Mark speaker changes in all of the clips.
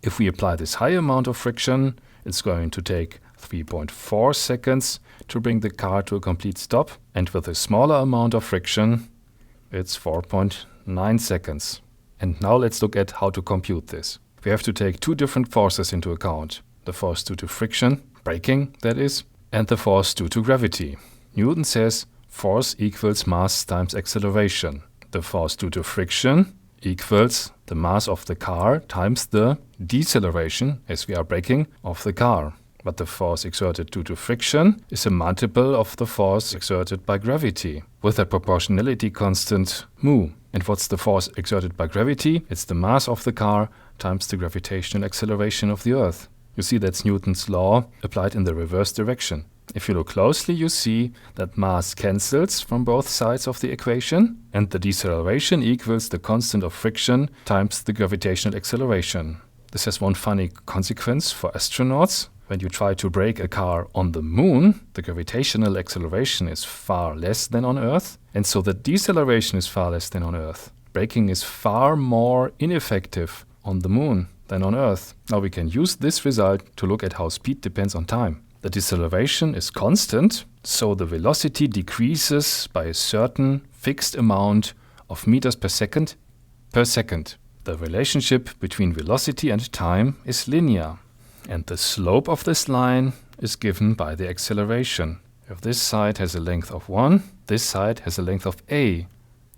Speaker 1: If we apply this high amount of friction, it's going to take 3.4 seconds to bring the car to a complete stop. And with a smaller amount of friction, it's 4.9 seconds. And now let's look at how to compute this. We have to take two different forces into account. The force due to friction, braking that is, and the force due to gravity. Newton says force equals mass times acceleration. The force due to friction equals the mass of the car times the deceleration, as we are braking, of the car. But the force exerted due to friction is a multiple of the force exerted by gravity, with a proportionality constant mu. And what's the force exerted by gravity? It's the mass of the car times the gravitational acceleration of the Earth. You see that's Newton's law applied in the reverse direction. If you look closely, you see that mass cancels from both sides of the equation, and the deceleration equals the constant of friction times the gravitational acceleration. This has one funny consequence for astronauts. When you try to brake a car on the moon, the gravitational acceleration is far less than on Earth, and so the deceleration is far less than on Earth. Braking is far more ineffective on the moon than on Earth. Now we can use this result to look at how speed depends on time. The deceleration is constant, so the velocity decreases by a certain fixed amount of meters per second. The relationship between velocity and time is linear, and the slope of this line is given by the acceleration. If this side has a length of 1, this side has a length of a,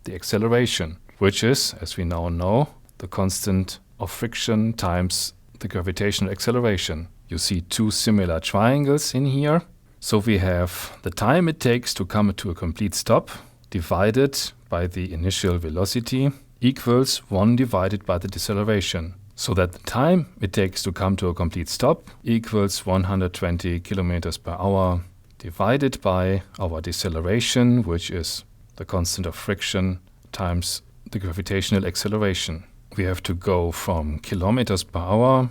Speaker 1: the acceleration, which is, as we now know, the constant of friction times the gravitational acceleration. You see two similar triangles in here. So we have the time it takes to come to a complete stop divided by the initial velocity equals 1 divided by the deceleration. So that the time it takes to come to a complete stop equals 120 kilometers per hour divided by our deceleration, which is the constant of friction times the gravitational acceleration. We have to go from kilometers per hour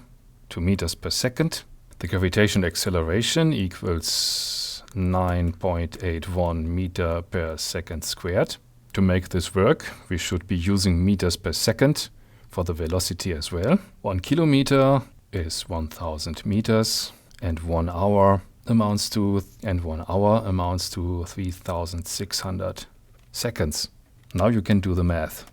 Speaker 1: to meters per second. The gravitational acceleration equals 9.81 meter per second squared. To make this work, we should be using meters per second for the velocity as well. 1 kilometer is 1000 meters, and 1 hour amounts to 3600 seconds. Now you can do the math.